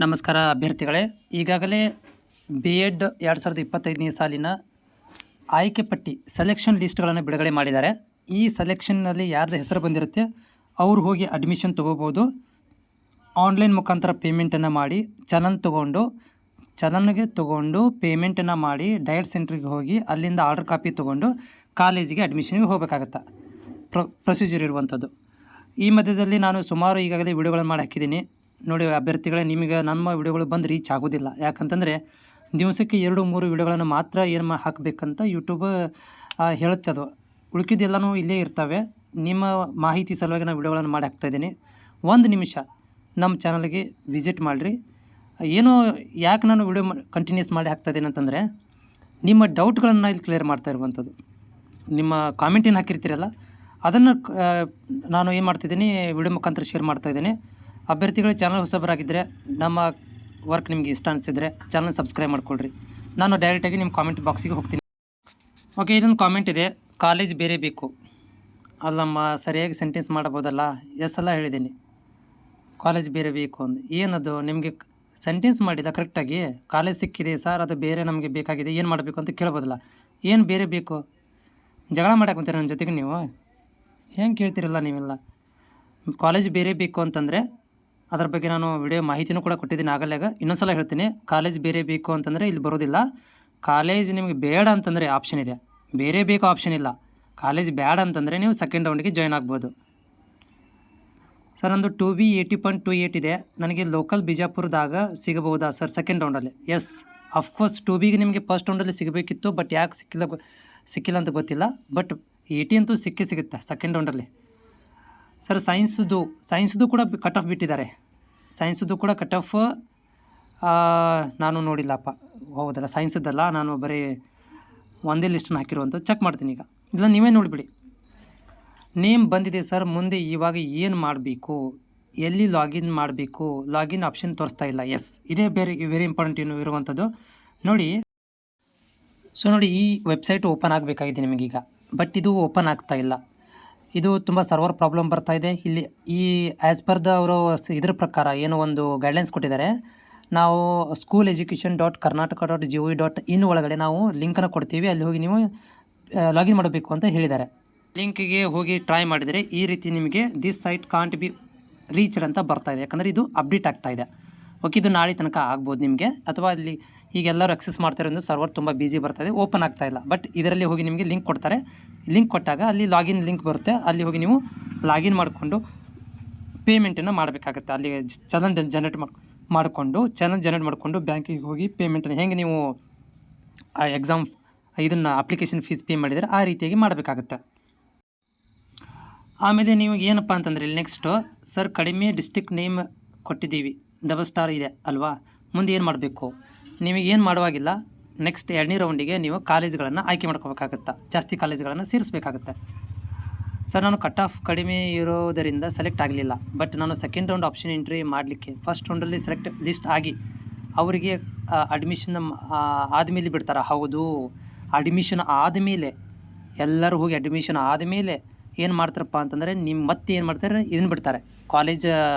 ನಮಸ್ಕಾರ ಅಭ್ಯರ್ಥಿಗಳೇ, ಈಗಾಗಲೇ ಬಿ.ಎಡ್ 2025ನೇ ಸಾಲಿನ ಆಯ್ಕೆ ಪಟ್ಟಿ ಸೆಲೆಕ್ಷನ್ ಲಿಸ್ಟ್ಗಳನ್ನು ಬಿಡುಗಡೆ ಮಾಡಿದ್ದಾರೆ. ಈ ಸೆಲೆಕ್ಷನ್ನಲ್ಲಿ ಯಾರ್ದು ಹೆಸರು ಬಂದಿರುತ್ತೆ ಅವರು ಹೋಗಿ ಅಡ್ಮಿಷನ್ ತೊಗೋಬೋದು. ಆನ್ಲೈನ್ ಮುಖಾಂತರ ಪೇಮೆಂಟನ್ನು ಮಾಡಿ ಚಲನ್ಗೆ ತೊಗೊಂಡು ಪೇಮೆಂಟನ್ನು ಮಾಡಿ ಡಯಟ್ ಸೆಂಟ್ರಿಗೆ ಹೋಗಿ ಅಲ್ಲಿಂದ ಆರ್ಡರ್ ಕಾಪಿ ತೊಗೊಂಡು ಕಾಲೇಜಿಗೆ ಅಡ್ಮಿಷನ್ಗೆ ಹೋಗಬೇಕಾಗತ್ತೆ. ಪ್ರೊಸೀಜರ್ ಇರುವಂಥದ್ದು. ಈ ಮಧ್ಯದಲ್ಲಿ ನಾನು ಸುಮಾರು ಈಗಾಗಲೇ ವಿಡಿಯೋಗಳನ್ನು ಮಾಡಿ ಹಾಕಿದ್ದೀನಿ. ನೋಡಿ ಅಭ್ಯರ್ಥಿಗಳೇ, ನಿಮಗೆ ನಮ್ಮ ವಿಡಿಯೋಗಳು ಬಂದು ರೀಚ್ ಆಗೋದಿಲ್ಲ. ಯಾಕಂತಂದರೆ ದಿವಸಕ್ಕೆ 2-3 ವಿಡಿಯೋಗಳನ್ನು ಮಾತ್ರ ಹಾಕಬೇಕಂತ ಯೂಟ್ಯೂಬ್ ಹೇಳುತ್ತೆ. ಅದು ಉಳ್ಕಿದ್ದೆಲ್ಲನೂ ಇಲ್ಲೇ ಇರ್ತವೆ. ನಿಮ್ಮ ಮಾಹಿತಿ ಸಲುವಾಗಿ ನಾನು ವಿಡಿಯೋಗಳನ್ನು ಮಾಡಿ ಹಾಕ್ತಾಯಿದ್ದೀನಿ. 1 ನಿಮಿಷ ನಮ್ಮ ಚಾನಲ್ಗೆ ವಿಸಿಟ್ ಮಾಡಿರಿ. ಯಾಕೆ ನಾನು ವಿಡಿಯೋ ಕಂಟಿನ್ಯೂಸ್ ಮಾಡಿ ಹಾಕ್ತಾಯಿದ್ದೀನಿ ಅಂತಂದರೆ ನಿಮ್ಮ ಡೌಟ್ಗಳನ್ನು ಇಲ್ಲಿ ಕ್ಲಿಯರ್ ಮಾಡ್ತಾ ಇರುವಂಥದ್ದು. ನಿಮ್ಮ ಕಾಮೆಂಟ್ ಏನು ಹಾಕಿರ್ತೀರಲ್ಲ ಅದನ್ನು ನಾನು ಏನು ಮಾಡ್ತಿದ್ದೀನಿ, ವಿಡಿಯೋ ಮುಖಾಂತರ ಶೇರ್ ಮಾಡ್ತಾಯಿದ್ದೀನಿ. ಅಭ್ಯರ್ಥಿಗಳು ಚಾನಲ್ ಹೊಸಬರಾಗಿದ್ದರೆ ನಮ್ಮ ವರ್ಕ್ ನಿಮಗೆ ಇಷ್ಟ ಅನಿಸಿದರೆ ಚಾನಲ್ ಸಬ್ಸ್ಕ್ರೈಬ್ ಮಾಡ್ಕೊಳ್ರಿ. ನಾನು ಡೈರೆಕ್ಟಾಗಿ ನಿಮ್ಮ ಕಾಮೆಂಟ್ ಬಾಕ್ಸಿಗೆ ಹೋಗ್ತೀನಿ. ಓಕೆ, ಇದೊಂದು ಕಾಮೆಂಟ್ ಇದೆ, ಕಾಲೇಜ್ ಬೇರೆ ಬೇಕು. ಅಲ್ಲಮ್ಮ, ಸರಿಯಾಗಿ ಸೆಂಟೆನ್ಸ್ ಮಾಡಬೋದಲ್ಲ? ಎಲ್ಲ ಹೇಳಿದ್ದೀನಿ, ಕಾಲೇಜ್ ಬೇರೆ ಬೇಕು ಅಂದು. ಏನದು ನಿಮಗೆ ಸೆಂಟೆನ್ಸ್ ಮಾಡಿಲ್ಲ ಕರೆಕ್ಟಾಗಿ? ಕಾಲೇಜ್ ಸಿಕ್ಕಿದೆ ಸರ್, ಅದು ಬೇರೆ ನಮಗೆ ಬೇಕಾಗಿದೆ, ಏನು ಮಾಡಬೇಕು ಅಂತ ಕೇಳ್ಬೋದಲ್ಲ? ಏನು ಬೇರೆ ಬೇಕು? ಜಗಳ ಮಾಡಾಕೊಂತೀರ ನನ್ನ ಜೊತೆಗೆ ನೀವು? ಹೆಂಗೆ ಕೇಳ್ತೀರಲ್ಲ ನೀವೆಲ್ಲ? ಕಾಲೇಜ್ ಬೇರೆ ಬೇಕು ಅಂತಂದರೆ ಅದ್ರ ಬಗ್ಗೆ ನಾನು ವಿಡಿಯೋ ಮಾಹಿತಿನೂ ಕೂಡ ಕೊಟ್ಟಿದ್ದೀನಿ ಆಗಲ್ಲಾಗ. ಇನ್ನೊಂದು ಸಲ ಹೇಳ್ತೀನಿ, ಕಾಲೇಜ್ ಬೇರೆ ಬೇಕು ಅಂತಂದರೆ ಇಲ್ಲಿ ಬರೋದಿಲ್ಲ. ಕಾಲೇಜ್ ನಿಮಗೆ ಬೇಡ ಅಂತಂದರೆ ಆಪ್ಷನ್ ಇದೆ, ಬೇರೆ ಬೇಕು ಆಪ್ಷನ್ ಇಲ್ಲ. ಕಾಲೇಜ್ ಬೇಡ ಅಂತಂದರೆ ನೀವು ಸೆಕೆಂಡ್ ರೌಂಡಿಗೆ ಜಾಯ್ನ್ ಆಗ್ಬೋದು. ಸರ್, ನಂದು 2B 80.28 ಇದೆ, ನನಗೆ ಲೋಕಲ್ ಬಿಜಾಪುರದಾಗ ಸಿಗಬಹುದಾ ಸರ್ ಸೆಕೆಂಡ್ ರೌಂಡಲ್ಲಿ? ಎಸ್, ಅಫ್ಕೋರ್ಸ್ 2Bಗೆ ನಿಮಗೆ ಫಸ್ಟ್ ರೌಂಡಲ್ಲಿ ಸಿಗಬೇಕಿತ್ತು, ಬಟ್ ಯಾಕೆ ಸಿಕ್ಕಿಲ್ಲ ಅಂತ ಗೊತ್ತಿಲ್ಲ. ಬಟ್ 80 ಅಂತೂ ಸಿಗುತ್ತೆ ಸೆಕೆಂಡ್ ರೌಂಡಲ್ಲಿ. ಸರ್, ಸೈನ್ಸ್ದು ಕೂಡ ಕಟ್ ಆಫ್ ಬಿಟ್ಟಿದ್ದಾರೆ. ಸೈನ್ಸ್ದು ಕೂಡ ಕಟ್ ಆಫ್ ನಾನು ನೋಡಿಲ್ಲಪ್ಪ. ಹೌದಲ್ಲ, ಸೈನ್ಸದ್ದಲ್ಲ, ನಾನು ಬರೀ ಒಂದೇ ಲಿಸ್ಟನ್ನು ಹಾಕಿರುವಂಥ ಚೆಕ್ ಮಾಡ್ತೀನಿ. ಈಗ ಇಲ್ಲ, ನೀವೇ ನೋಡಿಬಿಡಿ. ನೇಮ್ ಬಂದಿದೆ ಸರ್, ಮುಂದೆ ಇವಾಗ ಏನು ಮಾಡಬೇಕು, ಎಲ್ಲಿ ಲಾಗಿನ್ ಮಾಡಬೇಕು? ಲಾಗಿನ್ ಆಪ್ಷನ್ ತೋರಿಸ್ತಾ ಇಲ್ಲ. ಎಸ್, ಇದೇ ವೆರಿ ಇಂಪಾರ್ಟೆಂಟ್ ಇರುವಂಥದ್ದು. ನೋಡಿ, ಈ ವೆಬ್ಸೈಟ್ ಓಪನ್ ಆಗಬೇಕಾಗಿದೆ ನಿಮಗೀಗ, ಬಟ್ ಇದು ಓಪನ್ ಆಗ್ತಾ ಇಲ್ಲ. ಇದು ತುಂಬ ಸರ್ವರ್ ಪ್ರಾಬ್ಲಮ್ ಬರ್ತಾ ಇದೆ. ಇಲ್ಲಿ ಈ ಆ್ಯಸ್ ಪರ್ ಅವರು ಇದ್ರ ಪ್ರಕಾರ ಏನೋ ಒಂದು ಗೈಡ್ಲೈನ್ಸ್ ಕೊಟ್ಟಿದ್ದಾರೆ. ನಾವು school-education.karnataka.gov.in ಒಳಗಡೆ ನಾವು ಲಿಂಕನ್ನು ಕೊಡ್ತೀವಿ, ಅಲ್ಲಿ ಹೋಗಿ ನೀವು ಲಾಗಿನ್ ಮಾಡಬೇಕು ಅಂತ ಹೇಳಿದ್ದಾರೆ. ಲಿಂಕಿಗೆ ಹೋಗಿ ಟ್ರೈ ಮಾಡಿದರೆ ಈ ರೀತಿ ನಿಮಗೆ this site can't be reached ಅಂತ ಬರ್ತಾ ಇದೆ. ಯಾಕಂದರೆ ಇದು ಅಪ್ಡೇಟ್ ಆಗ್ತಾ ಇದೆ. ಓಕೆ, ಇದು ನಾಳೆ ತನಕ ಆಗ್ಬೋದು ನಿಮಗೆ, ಅಥವಾ ಇಲ್ಲಿ ಈಗೆಲ್ಲರೂ ಅಕ್ಸೆಸ್ ಮಾಡ್ತಾಯಿರೋದು ಸರ್ವರ್ ತುಂಬ ಬಿಸಿ ಬರ್ತಾಯಿದೆ, ಓಪನ್ ಆಗ್ತಾ ಇಲ್ಲ. ಬಟ್ ಇದರಲ್ಲಿ ಹೋಗಿ ನಿಮಗೆ ಲಿಂಕ್ ಕೊಡ್ತಾರೆ. ಲಿಂಕ್ ಕೊಟ್ಟಾಗ ಅಲ್ಲಿ ಲಾಗಿನ್ ಲಿಂಕ್ ಬರುತ್ತೆ, ಅಲ್ಲಿ ಹೋಗಿ ನೀವು ಲಾಗಿನ್ ಮಾಡಿಕೊಂಡು ಪೇಮೆಂಟನ್ನು ಮಾಡಬೇಕಾಗುತ್ತೆ. ಅಲ್ಲಿ ಚಾನಲ್ ಜನರೇಟ್ ಮಾಡಿಕೊಂಡು ಬ್ಯಾಂಕಿಗೆ ಹೋಗಿ ಪೇಮೆಂಟನ್ನು ಹೆಂಗೆ ನೀವು ಎಕ್ಸಾಮ್ ಇದನ್ನು ಅಪ್ಲಿಕೇಶನ್ ಫೀಸ್ ಪೇ ಮಾಡಿದರೆ ಆ ರೀತಿಯಾಗಿ ಮಾಡಬೇಕಾಗುತ್ತೆ. ಆಮೇಲೆ ನೀವು ಏನಪ್ಪ ಅಂತಂದರೆ ಇಲ್ಲಿ ನೆಕ್ಸ್ಟು, ಸರ್ ಕಡಿಮೆ ಡಿಸ್ಟ್ರಿಕ್ಟ್ ನೇಮ್ ಕೊಟ್ಟಿದ್ದೀವಿ, $* ಇದೆ ಅಲ್ವಾ? ಮುಂದೆ ಏನು ಮಾಡಬೇಕು? ನಿಮಗೇನು ಮಾಡುವಾಗಿಲ್ಲ. ನೆಕ್ಸ್ಟ್ 2ನೇ ರೌಂಡಿಗೆ ನೀವು ಕಾಲೇಜ್ಗಳನ್ನು ಆಯ್ಕೆ ಮಾಡ್ಕೋಬೇಕಾಗತ್ತೆ, ಜಾಸ್ತಿ ಕಾಲೇಜ್ಗಳನ್ನು ಸೇರಿಸಬೇಕಾಗುತ್ತೆ. ಸರ್, ನಾನು ಕಟ್ ಆಫ್ ಕಡಿಮೆ ಇರೋದರಿಂದ ಸೆಲೆಕ್ಟ್ ಆಗಲಿಲ್ಲ, ಬಟ್ ನಾನು ಸೆಕೆಂಡ್ ರೌಂಡ್ ಆಪ್ಷನ್ ಎಂಟ್ರಿ ಮಾಡಲಿಕ್ಕೆ ಫಸ್ಟ್ ರೌಂಡಲ್ಲಿ ಸೆಲೆಕ್ಟ್ ಲಿಸ್ಟ್ ಆಗಿ ಅವರಿಗೆ ಅಡ್ಮಿಷನ್ ಆದಮೇಲೆ ಬಿಡ್ತಾರೆ. ಹೌದು, ಅಡ್ಮಿಷನ್ ಆದಮೇಲೆ ಎಲ್ಲರೂ ಹೋಗಿ ಅಡ್ಮಿಷನ್ ಆದಮೇಲೆ ಏನು ಮಾಡ್ತಾರಪ್ಪ ಅಂತಂದರೆ ಮತ್ತೆ ಏನು ಮಾಡ್ತಾರೆ, ಇದನ್ನು ಬಿಡ್ತಾರೆ, ಕಾಲೇಜ್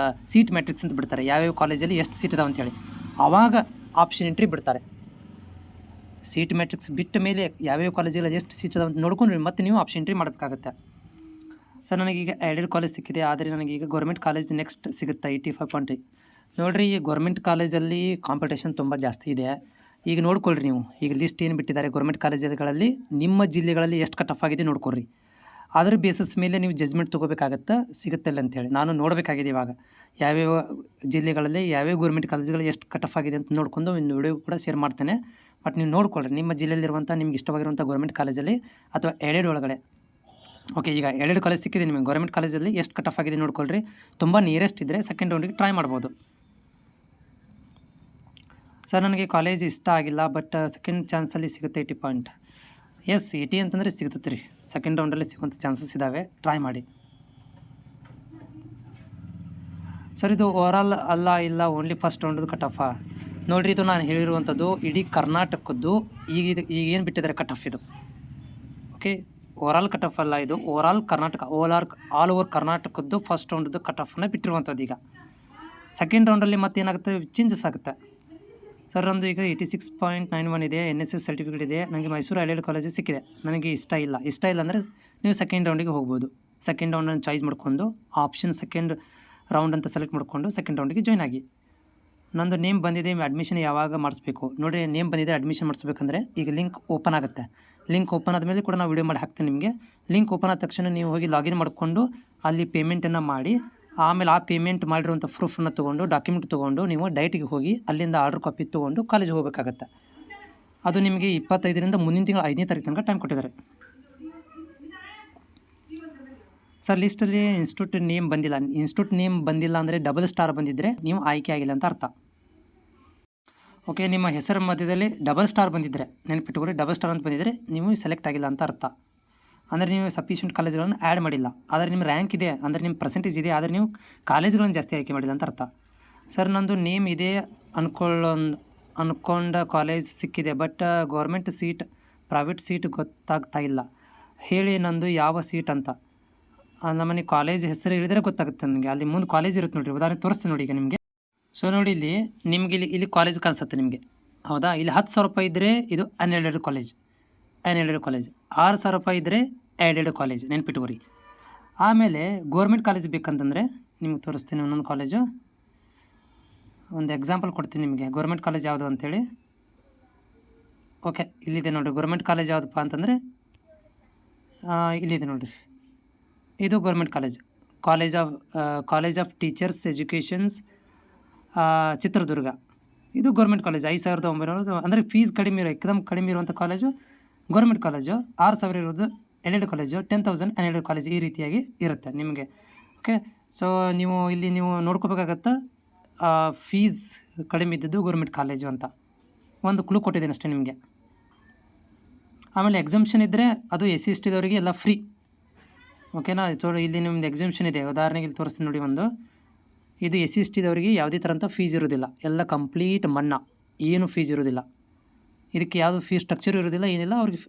ಸೀಟ್ ಮ್ಯಾಟ್ರಿಕ್ಸ್ ಅಂತ ಬಿಡ್ತಾರೆ. ಯಾವ್ಯಾವ ಕಾಲೇಜಲ್ಲಿ ಎಷ್ಟು ಸೀಟ್ ಇದಾವೆ ಅಂತೇಳಿ ಆವಾಗ ಆಪ್ಷನ್ ಎಂಟ್ರಿ ಬಿಡ್ತಾರೆ. ಸೀಟ್ ಮ್ಯಾಟ್ರಿಕ್ಸ್ ಬಿಟ್ಟ ಮೇಲೆ ಯಾವ್ಯಾವ ಕಾಲೇಜಲ್ಲಿ ಎಷ್ಟು ಸೀಟ್ ಇದಾವೆ ಅಂತ ನೋಡ್ಕೊಂಡು ಮತ್ತೆ ನೀವು ಆಪ್ಷನ್ ಎಂಟ್ರಿ ಮಾಡಬೇಕಾಗುತ್ತೆ. ಸರ್, ನನಗೀಗ ಏಡೆಡ್ ಕಾಲೇಜ್ ಸಿಕ್ಕಿದೆ, ಆದರೆ ನನಗೀಗ ಗೌರ್ಮೆಂಟ್ ಕಾಲೇಜ್ ನೆಕ್ಸ್ಟ್ ಸಿಗುತ್ತೆ 85.3. ನೋಡಿರಿ, ಈ ಗೌರ್ಮೆಂಟ್ ಕಾಲೇಜಲ್ಲಿ ಕಾಂಪಿಟೇಷನ್ ತುಂಬ ಜಾಸ್ತಿ ಇದೆ. ಈಗ ನೋಡ್ಕೊಳ್ರಿ ನೀವು, ಈಗ ಲಿಸ್ಟ್ ಏನು ಬಿಟ್ಟಿದ್ದಾರೆ ಗೌರ್ಮೆಂಟ್ ಕಾಲೇಜುಗಳಲ್ಲಿ, ನಿಮ್ಮ ಜಿಲ್ಲೆಗಳಲ್ಲಿ ಎಷ್ಟು ಕಟ್ ಆಫ್ ಆಗಿದೆ ನೋಡ್ಕೊಳ್ರಿ. ಅದರ ಬೇಸಿಸ್ ಮೇಲೆ ನೀವು ಜಜ್ಮೆಂಟ್ ತೊಗೋಬೇಕಾಗತ್ತೆ, ಸಿಗುತ್ತಿಲ್ಲ ಅಂಥೇಳಿ. ನಾನು ನೋಡಬೇಕಾಗಿದೆ ಇವಾಗ ಯಾವ್ಯಾವ ಜಿಲ್ಲೆಗಳಲ್ಲಿ ಯಾವ್ಯಾವ ಗೌರ್ಮೆಂಟ್ ಕಾಲೇಜುಗಳು ಎಷ್ಟು ಕಟ್ ಆಫ್ ಆಗಿದೆ ಅಂತ ನೋಡ್ಕೊಂಡು ಒಂದು ವಿಡಿಯೋ ಕೂಡ ಶೇರ್ ಮಾಡ್ತೇನೆ. ಬಟ್ ನೀವು ನೋಡ್ಕೊಳ್ರಿ ನಿಮ್ಮ ಜಿಲ್ಲೆಯಲ್ಲಿರುವಂಥ ನಿಮ್ಗೆ ಇಷ್ಟವಾಗಿರುವಂಥ ಗೌರ್ಮೆಂಟ್ ಕಾಲೇಜಲ್ಲಿ ಅಥವಾ ಏಡೆಡ್ ಒಳಗಡೆ. ಓಕೆ, ಈಗ ಏಡೆಡ್ ಕಾಲೇಜ್ ಸಿಕ್ಕಿದೆ ನಿಮಗೆ, ಗೌರ್ಮೆಂಟ್ ಕಾಲೇಜಲ್ಲಿ ಎಷ್ಟು ಕಟ್ ಆಫ್ ಆಗಿದೆ ನೋಡ್ಕೊಳ್ರಿ. ತುಂಬ ನಿಯರೆಸ್ಟ್ ಇದ್ದರೆ ಸೆಕೆಂಡ್ ರೌಂಡಿಗೆ ಟ್ರೈ ಮಾಡ್ಬೋದು. ಸರ್, ನನಗೆ ಕಾಲೇಜ್ ಇಷ್ಟ ಆಗಿಲ್ಲ, ಬಟ್ ಸೆಕೆಂಡ್ ಚಾನ್ಸಲ್ಲಿ ಸಿಗುತ್ತೆ 80 ಪಾಯಿಂಟ್. ಎಸ್, 80 ಅಂತಂದರೆ ಸಿಗ್ತೈತೆ ರೀ, ಸೆಕೆಂಡ್ ರೌಂಡಲ್ಲಿ ಸಿಗುವಂಥ ಚಾನ್ಸಸ್ ಇದ್ದಾವೆ, ಟ್ರೈ ಮಾಡಿ. ಸರ್, ಇದು ಓವರಾಲ್ ಅಲ್ಲ, ಇಲ್ಲ ಓನ್ಲಿ ಫಸ್ಟ್ ರೌಂಡದು ಕಟ್ ಆಫಾ? ನೋಡಿರಿ, ಇದು ನಾನು ಹೇಳಿರುವಂಥದ್ದು ಇಡೀ ಕರ್ನಾಟಕದ್ದು ಈಗ ಏನು ಬಿಟ್ಟಿದ್ದಾರೆ ಕಟ್ ಆಫ್ ಇದು. ಓಕೆ, ಓವರಾಲ್ ಕಟ್ ಆಫ್ ಅಲ್ಲ, ಇದು ಓವರಾಲ್ ಕರ್ನಾಟಕ, ಆಲ್ ಓವರ್ ಕರ್ನಾಟಕದ್ದು ಫಸ್ಟ್ ರೌಂಡದ್ದು ಕಟ್ ಆಫನ್ನು ಬಿಟ್ಟಿರುವಂಥದ್ದು. ಈಗ ಸೆಕೆಂಡ್ ರೌಂಡಲ್ಲಿ ಮತ್ತೆ ಏನಾಗುತ್ತೆ, ಚೇಂಜಸ್ ಆಗುತ್ತೆ. ಸರ್ ನಂದು ಈಗ 86.91 ಇದೆ, NSS ಸರ್ಟಿಫಿಕೇಟ್ ಇದೆ, ನನಗೆ ಮೈಸೂರು ಐಡಿಯಲ್ ಕಾಲೇಜಿಗೆ ಸಿಕ್ಕಿದೆ, ನನಗೆ ಇಷ್ಟ ಇಲ್ಲ ಅಂದರೆ ನೀವು ಸೆಕೆಂಡ್ ರೌಂಡಿಗೆ ಹೋಗ್ಬೋದು. ಸೆಕೆಂಡ್ ರೌಂಡನ್ನು ಚಾಯ್ಸ್ ಮಾಡ್ಕೊಂಡು ಆಪ್ಷನ್ ಸೆಕೆಂಡ್ ರೌಂಡ್ ಅಂತ ಸೆಲೆಕ್ಟ್ ಮಾಡಿಕೊಂಡು ಸೆಕೆಂಡ್ ರೌಂಡಿಗೆ ಜಾಯ್ನ್ ಆಗಿ. ನಂದು ನೇಮ್ ಬಂದಿದೆ, ಅಡ್ಮಿಷನ್ ಯಾವಾಗ ಮಾಡಿಸ್ಬೇಕು ನೋಡಿರಿ. ನೇಮ್ ಬಂದಿದೆ, ಅಡ್ಮಿಷನ್ ಮಾಡಿಸ್ಬೇಕಂದ್ರೆ ಈಗ ಲಿಂಕ್ ಓಪನ್ ಆಗುತ್ತೆ. ಲಿಂಕ್ ಓಪನ್ ಆದಮೇಲೆ ಕೂಡ ನಾವು ವಿಡಿಯೋ ಮಾಡಿ ಹಾಕ್ತೀನಿ ನಿಮಗೆ. ಲಿಂಕ್ ಓಪನ್ ಆದ ತಕ್ಷಣ ನೀವು ಹೋಗಿ ಲಾಗಿನ್ ಮಾಡಿಕೊಂಡು ಅಲ್ಲಿ ಪೇಮೆಂಟನ್ನು ಮಾಡಿ, ಆಮೇಲೆ ಆ ಪೇಮೆಂಟ್ ಮಾಡಿರುವಂಥ ಪ್ರೂಫನ್ನು ತೊಗೊಂಡು, ಡಾಕ್ಯುಮೆಂಟ್ ತೊಗೊಂಡು ನೀವು ಡೈಟಿಗೆ ಹೋಗಿ ಅಲ್ಲಿಂದ ಆರ್ಡ್ರ್ ಕಾಪಿ ತೊಗೊಂಡು ಕಾಲೇಜಿಗೆ ಹೋಗಬೇಕಾಗತ್ತೆ. ಅದು ನಿಮಗೆ 25ರಿಂದ ಮುಂದಿನ ತಿಂಗಳು 5ನೇ ತಾರೀಕು ತನಕ ಟೈಮ್ ಕೊಟ್ಟಿದ್ದಾರೆ. ಸರ್ ಲಿಸ್ಟಲ್ಲಿ ಇನ್ಸ್ಟಿಟ್ಯೂಟ್ ನೇಮ್ ಬಂದಿಲ್ಲ ಅಂದರೆ ಡಬಲ್ ಸ್ಟಾರ್ ಬಂದಿದ್ದರೆ ನೀವು ಆಯ್ಕೆ ಆಗಿಲ್ಲ ಅಂತ ಅರ್ಥ. ಓಕೆ, ನಿಮ್ಮ ಹೆಸರು ಮಧ್ಯದಲ್ಲಿ ಡಬಲ್ ಸ್ಟಾರ್ ಬಂದಿದ್ದರೆ ನೆನಪಿಟ್ಟುಕೊಳ್ಳಿ, ಡಬಲ್ ಸ್ಟಾರ್ ಅಂತ ಬಂದಿದ್ದರೆ ನೀವು ಸೆಲೆಕ್ಟ್ ಆಗಿಲ್ಲ ಅಂತ ಅರ್ಥ. ಅಂದರೆ ನೀವು ಸಫಿಷಿಯೆಂಟ್ ಕಾಲೇಜ್ಗಳನ್ನು ಆ್ಯಡ್ ಮಾಡಿಲ್ಲ, ಆದರೆ ನಿಮ್ಮ ರ್ಯಾಂಕ್ ಇದೆ, ಅಂದರೆ ನಿಮ್ಮ ಪರ್ಸೆಂಟೇಜ್ ಇದೆ, ಆದರೆ ನೀವು ಕಾಲೇಜ್ಗಳನ್ನು ಜಾಸ್ತಿ ಆಯ್ಕೆ ಮಾಡಿಲ್ಲ ಅಂತ ಅರ್ಥ. ಸರ್ ನಂದು ನೇಮ್ ಇದೆ ಅಂದ್ಕೊಂಡ ಕಾಲೇಜ್ ಸಿಕ್ಕಿದೆ, but government seat private seat ಗೊತ್ತಾಗ್ತಾ ಇಲ್ಲ, ಹೇಳಿ ನಂದು ಯಾವ ಸೀಟ್ ಅಂತ. ನಮ್ಮನೆ ಕಾಲೇಜ್ ಹೆಸರು ಹೇಳಿದರೆ ಗೊತ್ತಾಗುತ್ತೆ ನನಗೆ. ಅಲ್ಲಿ ಮುಂದೆ ಕಾಲೇಜ್ ಇರುತ್ತೆ ನೋಡಿರಿ, ಉದಾಹರಣೆ ತೋರಿಸ್ತೀನಿ ನೋಡಿ ಈಗ ನಿಮಗೆ. ಸೊ ನೋಡಿ, ನಿಮಗೆ ಇಲ್ಲಿ ಕಾಲೇಜ್ ಕಾಣಿಸುತ್ತೆ ನಿಮಗೆ, ಹೌದಾ? ಇಲ್ಲಿ 10,000 ರೂಪಾಯಿ ಇದ್ದರೆ ಇದು ಅನ್ಎಡೆಡ್ ಕಾಲೇಜ್, 6,000 ರೂಪಾಯಿ ಇದ್ದರೆ ಎಡೆಡ್ ಕಾಲೇಜ್, ನೆನ್ಪಿಟ್ಕೋರಿ. ಆಮೇಲೆ ಗೋರ್ಮೆಂಟ್ ಕಾಲೇಜ್ ಬೇಕಂತಂದರೆ ನಿಮ್ಗೆ ತೋರಿಸ್ತೀನಿ ಒಂದೊಂದು ಕಾಲೇಜು. ಒಂದು ಎಕ್ಸಾಂಪಲ್ ಕೊಡ್ತೀನಿ ನಿಮಗೆ, ಗೋರ್ಮೆಂಟ್ ಕಾಲೇಜ್ ಯಾವುದು ಅಂತೇಳಿ. ಓಕೆ, ಇಲ್ಲಿದೆ ನೋಡಿರಿ ಗೋರ್ಮೆಂಟ್ ಕಾಲೇಜ್ ಯಾವುದಪ್ಪ ಅಂತಂದರೆ ಇಲ್ಲಿದೆ ನೋಡಿರಿ, ಇದು government college of teachers educations Chitradurga. ಇದು ಗೋರ್ಮೆಂಟ್ ಕಾಲೇಜ್ 5,900, ಅಂದರೆ ಫೀಸ್ ಕಡಿಮೆ ಕಡಿಮೆ ಇರುವಂಥ ಕಾಲೇಜು ಗೋರ್ಮೆಂಟ್ ಕಾಲೇಜು. 6,000 ಇರೋದು ಎಡೆಡ್ ಕಾಲೇಜು, 10,000 ಅನ್ಎಡೆಡ್ ಕಾಲೇಜ್, ಈ ರೀತಿಯಾಗಿ ಇರುತ್ತೆ ನಿಮಗೆ. ಓಕೆ, ಸೊ ನೀವು ನೋಡ್ಕೋಬೇಕಾಗತ್ತೆ ಫೀಸ್ ಕಡಿಮೆ ಇದ್ದದ್ದು ಗೋರ್ಮೆಂಟ್ ಕಾಲೇಜು ಅಂತ ಒಂದು ಕ್ಲೂ ಕೊಟ್ಟಿದ್ದೀನಿ ಅಷ್ಟೇ ನಿಮಗೆ. ಆಮೇಲೆ ಎಕ್ಸಾಮ್ಷನ್ ಇದ್ದರೆ ಅದು SC/ST ದವರಿಗೆ ಎಲ್ಲ ಫ್ರೀ. ಓಕೆನಾ? ಇಲ್ಲಿ ನಿಮ್ಮದು ಎಕ್ಸಾಮ್ಷನ್ ಇದೆ, ಉದಾಹರಣೆಗೆ ಇಲ್ಲಿ ತೋರಿಸ್ತೀನಿ ನೋಡಿ. ಇದು SC/ST ದವರಿಗೆ ಯಾವುದೇ ಥರಂಥ ಫೀಸ್ ಇರೋದಿಲ್ಲ, ಎಲ್ಲ ಕಂಪ್ಲೀಟ್ ಮನ್ನಾ, ಏನು ಫೀಸ್ ಇರೋದಿಲ್ಲ. ಇದಕ್ಕೆ ಯಾವುದು ಫೀಸ್ ಸ್ಟ್ರಕ್ಚರ್ ಇರೋದಿಲ್ಲ, ಏನಿಲ್ಲ, ಅವ್ರಿಗೆ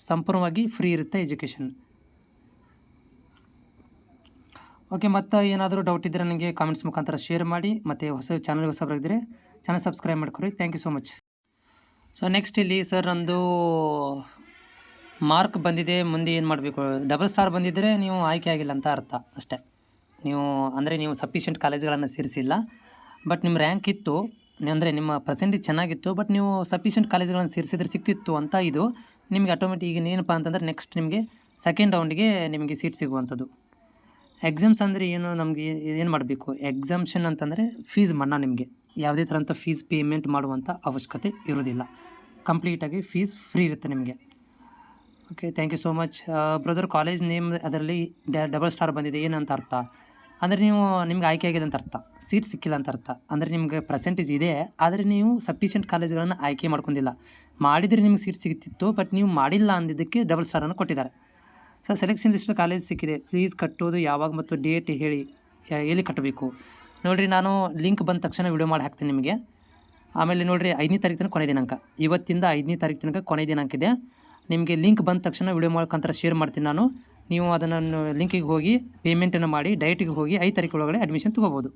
ಸಂಪೂರ್ಣವಾಗಿ ಫ್ರೀ ಇರುತ್ತೆ ಎಜುಕೇಷನ್. ಓಕೆ, ಮತ್ತು ಏನಾದರೂ ಡೌಟ್ ಇದ್ದರೆ ನನಗೆ ಕಾಮೆಂಟ್ಸ್ ಮುಖಾಂತರ ಶೇರ್ ಮಾಡಿ, ಮತ್ತು ಚಾನಲ್ಗೆ ಹೊಸಬರಾಗಿದ್ದರೆ ಚಾನಲ್ ಸಬ್ಸ್ಕ್ರೈಬ್ ಮಾಡ್ಕೊರಿ. Thank you so much. So next ಇಲ್ಲಿ ಸರ್ ನಂದು ಮಾರ್ಕ್ ಬಂದಿದೆ, ಮುಂದೆ ಏನು ಮಾಡಬೇಕು? ಡಬಲ್ ಸ್ಟಾರ್ ಬಂದಿದ್ದರೆ ನೀವು ಆಯ್ಕೆ ಆಗಿಲ್ಲ ಅಂತ ಅರ್ಥ ಅಷ್ಟೇ. ನೀವು ಸಫಿಷಿಯೆಂಟ್ ಕಾಲೇಜ್ಗಳನ್ನು ಸೇರಿಸಿಲ್ಲ, ಬಟ್ ನಿಮ್ಮ ರ್ಯಾಂಕ್ ಇತ್ತು, ಅಂದರೆ ನಿಮ್ಮ ಪರ್ಸೆಂಟೇಜ್ ಚೆನ್ನಾಗಿತ್ತು, ಬಟ್ ನೀವು ಸಫಿಷಿಯೆಂಟ್ ಕಾಲೇಜ್ಗಳನ್ನು ಸೇರಿಸಿದ್ರೆ ಸಿಗ್ತಿತ್ತು ಅಂತ. ಇದು ನಿಮಗೆ ಆಟೋಮೆಟಿಕ್ ಈಗ ಏನಪ್ಪ ಅಂತಂದರೆ ನೆಕ್ಸ್ಟ್ ನಿಮಗೆ ಸೆಕೆಂಡ್ ರೌಂಡಿಗೆ ನಿಮಗೆ ಸೀಟ್ ಸಿಗುವಂಥದ್ದು. ಎಕ್ಸಾಮ್ಸ್ ಅಂದರೆ ನಮಗೆ ಏನು ಮಾಡಬೇಕು? ಎಕ್ಸಾಮ್ಷನ್ ಅಂತಂದರೆ ಫೀಸ್ ಮನ್ನಾ, ನಿಮಗೆ ಯಾವುದೇ ಥರಂಥ ಫೀಸ್ ಪೇಮೆಂಟ್ ಮಾಡುವಂಥ ಅವಶ್ಯಕತೆ ಇರೋದಿಲ್ಲ, ಕಂಪ್ಲೀಟಾಗಿ ಫೀಸ್ ಫ್ರೀ ಇರುತ್ತೆ ನಿಮಗೆ. Okay, thank you so much. Brother, college name ಅದರಲ್ಲಿ ಡಬಲ್ ಸ್ಟಾರ್ ಬಂದಿದೆ, ಏನಂತ ಅರ್ಥ ಅಂದರೆ ನಿಮ್ಗೆ ಆಯ್ಕೆ ಆಗಿದೆ ಅಂತ ಅರ್ಥ, ಸೀಟ್ ಸಿಕ್ಕಿಲ್ಲ ಅಂತ ಅರ್ಥ. ಅಂದರೆ ನಿಮಗೆ ಪರ್ಸೆಂಟೇಜ್ ಇದೆ, ಆದರೆ ನೀವು ಸಫಿಷಿಯೆಂಟ್ ಕಾಲೇಜ್ಗಳನ್ನು ಆಯ್ಕೆ ಮಾಡ್ಕೊಂಡಿಲ್ಲ. ಮಾಡಿದರೆ ನಿಮ್ಗೆ ಸೀಟ್ ಸಿಗ್ತಿತ್ತು, ಬಟ್ ನೀವು ಮಾಡಿಲ್ಲ ಅಂದಿದ್ದಕ್ಕೆ ಡಬಲ್ ಸ್ಟಾರನ್ನು ಕೊಟ್ಟಿದ್ದಾರೆ. ಸರ್ ಸೆಲೆಕ್ಷನ್ ಲಿಸ್ಟ್ ಕಾಲೇಜ್ ಸಿಕ್ಕಿದೆ, ಪ್ಲೀಸ್ ಕಟ್ಟೋದು ಯಾವಾಗ ಮತ್ತು ಡೇಟ್ ಹೇಳಿ, ಎಲ್ಲಿ ಕಟ್ಟಬೇಕು ನೋಡಿರಿ. ನಾನು ಲಿಂಕ್ ಬಂದ ತಕ್ಷಣ ವಿಡಿಯೋ ಮಾಡಿ ಹಾಕ್ತೀನಿ ನಿಮಗೆ. ಆಮೇಲೆ ನೋಡಿರಿ 5ನೇ ತಾರೀಕು ತನಕ ಕೊನೆ ದಿನಾಂಕ, ಇವತ್ತಿಂದ 5ನೇ ತಾರೀಕು ತನಕ ಕೊನೆ ದಿನಾಂಕ ಇದೆ. ನಿಮಗೆ ಲಿಂಕ್ ಬಂದ ತಕ್ಷಣ ವಿಡಿಯೋ ಮುಖಾಂತರ ಶೇರ್ ಮಾಡ್ತೀನಿ ನಾನು. ನೀವು ಅದನ್ನು ಲಿಂಕಿಗೆ ಹೋಗಿ ಪೇಮೆಂಟನ್ನು ಮಾಡಿ ಡೈರೆಕ್ಟಿಗೆ ಹೋಗಿ 5 ತಾರೀಕು ಒಳಗಡೆ ಅಡ್ಮಿಷನ್ ತೊಗೋಬೋದು.